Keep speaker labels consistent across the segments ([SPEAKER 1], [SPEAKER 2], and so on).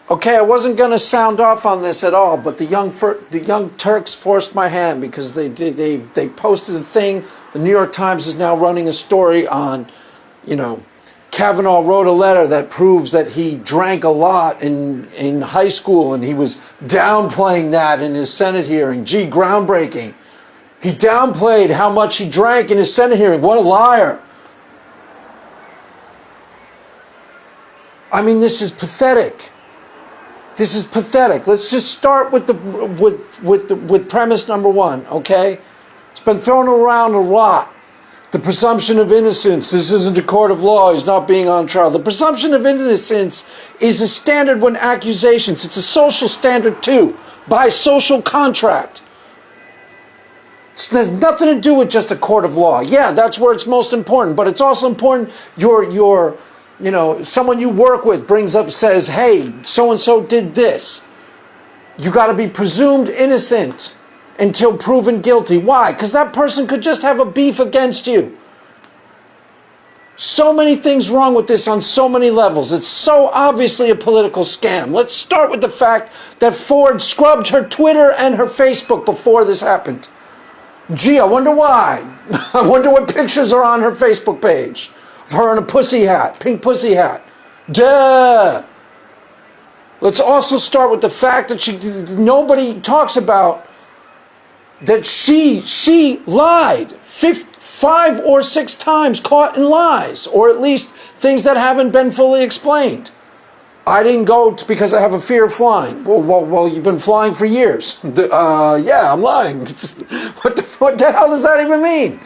[SPEAKER 1] Okay, I wasn't going to sound off on this at all, but the Young Turks forced my hand because they posted a thing. The New York Times is now running a story on, Kavanaugh wrote a letter that proves that he drank a lot in high school, and he was downplaying that in his Senate hearing. Gee, groundbreaking. He downplayed how much he drank in his Senate hearing. What a liar. I mean, this is pathetic. This is pathetic. Let's just start with premise number one, okay? It's been thrown around a lot. The presumption of innocence. This isn't a court of law. He's not being on trial. The presumption of innocence is a standard when accusations. It's a social standard too, by social contract. It's nothing to do with just a court of law. Yeah, that's where it's most important, but it's also important someone you work with says, hey, so-and-so did this. You got to be presumed innocent until proven guilty. Why? Because that person could just have a beef against you. So many things wrong with this on so many levels. It's so obviously a political scam. Let's start with the fact that Ford scrubbed her Twitter and her Facebook before this happened. Gee, I wonder why. I wonder what pictures are on her Facebook page. Of her in a pussy hat, pink pussy hat. Duh! Let's also start with the fact that nobody talks about that she lied 5 or 6 times, caught in lies, or at least things that haven't been fully explained. I didn't go because I have a fear of flying. Well, you've been flying for years. Yeah, I'm lying. What the hell does that even mean?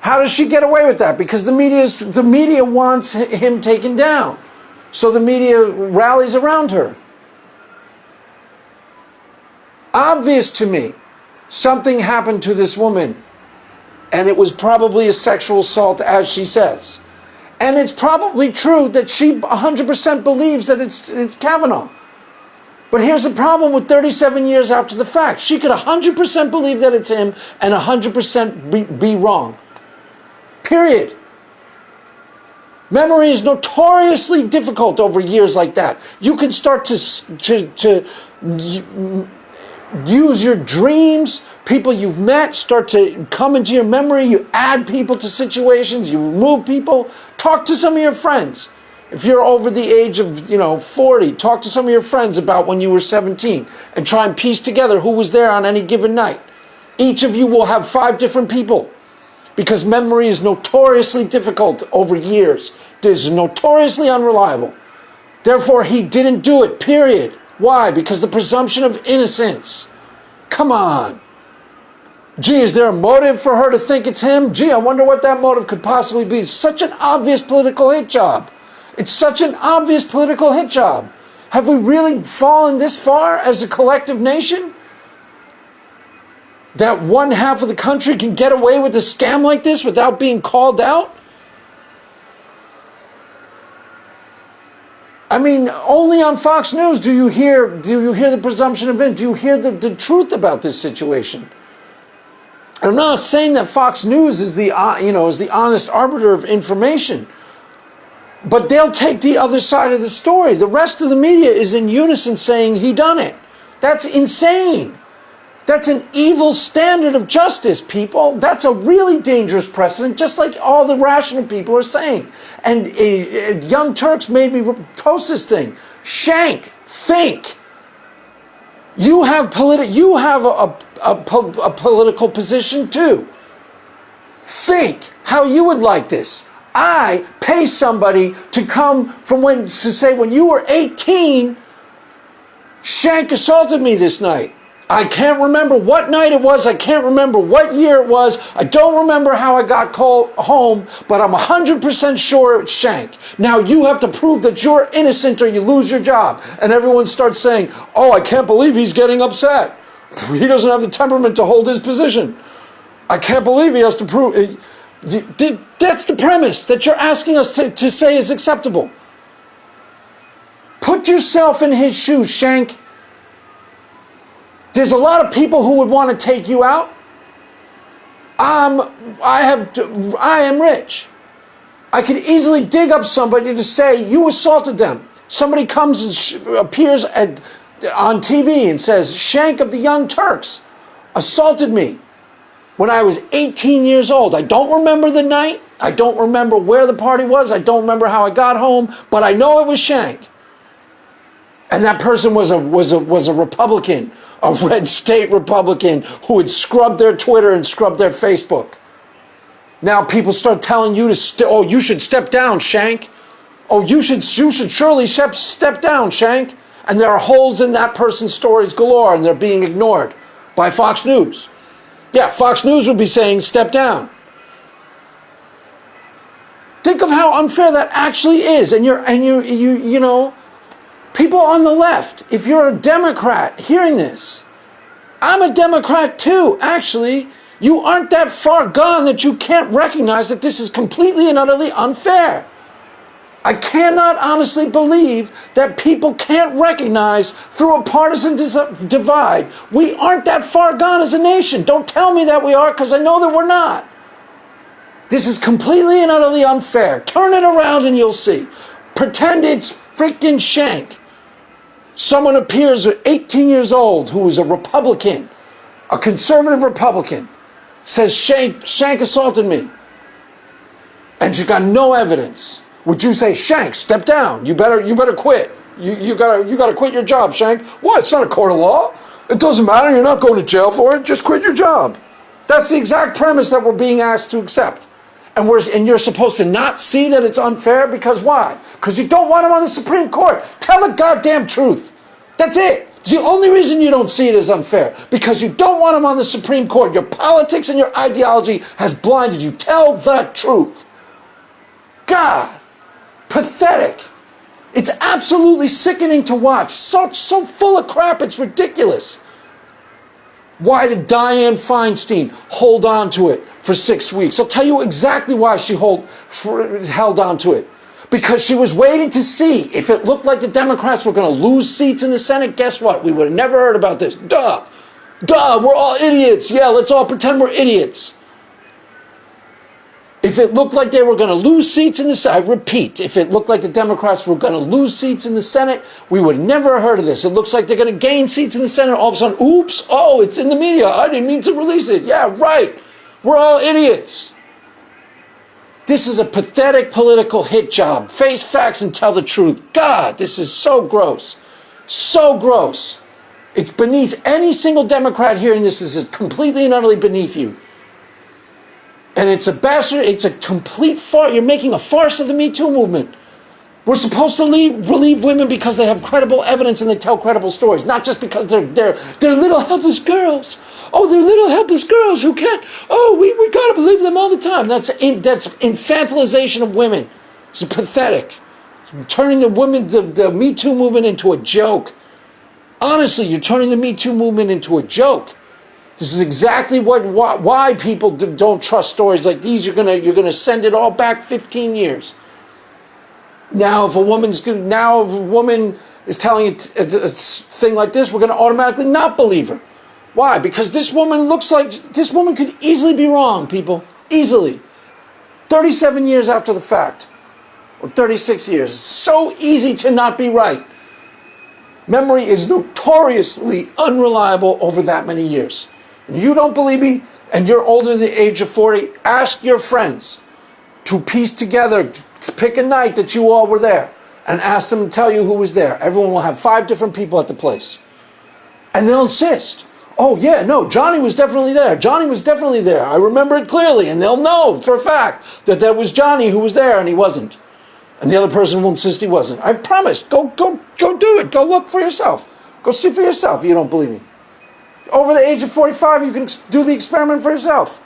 [SPEAKER 1] How does she get away with that? Because the media wants him taken down. So the media rallies around her. Obvious to me, something happened to this woman, and it was probably a sexual assault, as she says. And it's probably true that she 100% believes that it's Kavanaugh. But here's the problem with 37 years after the fact. She could 100% believe that it's him and 100% be wrong. Period. Memory is notoriously difficult over years like that. You can start to use your dreams. People you've met start to come into your memory. You add people to situations. You remove people. Talk to some of your friends. If you're over the age of 40, talk to some of your friends about when you were 17 and try and piece together who was there on any given night. Each of you will have 5 different people. Because memory is notoriously difficult over years. It is notoriously unreliable. Therefore, he didn't do it, period. Why? Because the presumption of innocence. Come on. Gee, is there a motive for her to think it's him? Gee, I wonder what that motive could possibly be. It's such an obvious political hit job. It's such an obvious political hit job. Have we really fallen this far as a collective nation? That one half of the country can get away with a scam like this without being called out? I mean, only on Fox News do you hear the presumption of innocence. Do you hear the truth about this situation? I'm not saying that Fox News is the honest arbiter of information, but they'll take the other side of the story. The rest of the media is in unison saying he done it. That's insane. That's an evil standard of justice, people. That's a really dangerous precedent, just like all the rational people are saying. And Young Turks made me post this thing. Shank, think. You have a political position too. Think how you would like this. I pay somebody to come to say when you were 18, Shank assaulted me this night. I can't remember what night it was. I can't remember what year it was. I don't remember how I got called home, but I'm 100% sure it's Shank. Now you have to prove that you're innocent or you lose your job. And everyone starts saying, oh, I can't believe he's getting upset. He doesn't have the temperament to hold his position. I can't believe he has to prove. That's the premise that you're asking us to say is acceptable. Put yourself in his shoes, Shank. There's a lot of people who would want to take you out. I am rich. I could easily dig up somebody to say you assaulted them. Somebody comes and appears on TV and says, Shank of the Young Turks assaulted me when I was 18 years old. I don't remember the night. I don't remember where the party was. I don't remember how I got home, but I know it was Shank. And that person was a Republican, a red state Republican who had scrubbed their Twitter and scrubbed their Facebook. Now people start telling you to you should step down, Shank. Oh, you should surely step down, Shank. And there are holes in that person's stories galore, and they're being ignored by Fox News. Yeah, Fox News would be saying, step down. Think of how unfair that actually is. And you know, people on the left, if you're a Democrat hearing this, I'm a Democrat too, actually. You aren't that far gone that you can't recognize that this is completely and utterly unfair. I cannot honestly believe that people can't recognize through a partisan divide. We aren't that far gone as a nation. Don't tell me that we are, because I know that we're not. This is completely and utterly unfair. Turn it around and you'll see. Pretend it's freaking Shank. Someone appears at 18 years old who is a Republican, a conservative Republican, says Shank assaulted me. And she's got no evidence. Would you say, Shank, step down? You better quit. You gotta quit your job, Shank. What? It's not a court of law. It doesn't matter. You're not going to jail for it. Just quit your job. That's the exact premise that we're being asked to accept. And you're supposed to not see that it's unfair, because why? Because you don't want him on the Supreme Court. Tell the goddamn truth. That's it. It's the only reason you don't see it as unfair, because you don't want him on the Supreme Court. Your politics and your ideology has blinded you. Tell the truth. God. Pathetic. It's absolutely sickening to watch. So full of crap, it's ridiculous. Why did Dianne Feinstein hold on to it for 6 weeks? I'll tell you exactly why she held on to it. Because she was waiting to see if it looked like the Democrats were going to lose seats in the Senate. Guess what? We would have never heard about this. Duh, we're all idiots. Yeah, let's all pretend we're idiots. If it looked like they were going to lose seats in the Senate, I repeat, if it looked like the Democrats were going to lose seats in the Senate, we would have never heard of this. It looks like they're going to gain seats in the Senate. All of a sudden, oops, oh, it's in the media. I didn't mean to release it. Yeah, right. We're all idiots. This is a pathetic political hit job. Face facts and tell the truth. God, this is so gross. So gross. It's beneath any single Democrat hearing this. This is completely and utterly beneath you. And it's a bastard, it's a complete farce. You're making a farce of the Me Too movement. We're supposed to relieve women because they have credible evidence and they tell credible stories, not just because they're little helpless girls. Oh, they're little helpless girls who can't. Oh, we got to believe them all the time. That's infantilization of women. It's pathetic. Turning the Me Too movement into a joke. Honestly, you're turning the Me Too movement into a joke. This is exactly why people don't trust stories like these. You're gonna send it all back 15 years. Now, if a woman is telling a thing like this, we're gonna automatically not believe her. Why? Because this woman could easily be wrong, people. Easily. 37 years after the fact, or 36 years. It's so easy to not be right. Memory is notoriously unreliable over that many years. You don't believe me, and you're older than the age of 40, ask your friends to piece together, to pick a night that you all were there, and ask them to tell you who was there. Everyone will have 5 different people at the place. And they'll insist. Oh, yeah, no, Johnny was definitely there. Johnny was definitely there. I remember it clearly, and they'll know for a fact that that was Johnny who was there, and he wasn't. And the other person will insist he wasn't. I promise. Go do it. Go look for yourself. Go see for yourself if you don't believe me. Over the age of 45, you can do the experiment for yourself.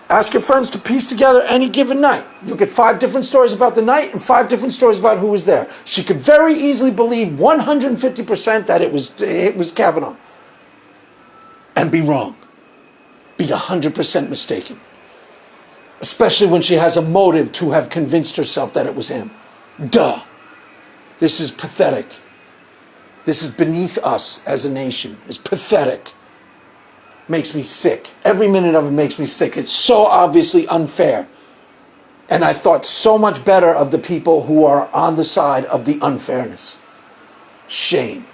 [SPEAKER 1] Ask your friends to piece together any given night. You'll get 5 different stories about the night and 5 different stories about who was there. She could very easily believe 150% that it was Kavanaugh. And be wrong. Be 100% mistaken. Especially when she has a motive to have convinced herself that it was him. Duh. This is pathetic. This is beneath us as a nation. It's pathetic. Makes me sick. Every minute of it makes me sick. It's so obviously unfair. And I thought so much better of the people who are on the side of the unfairness. Shame.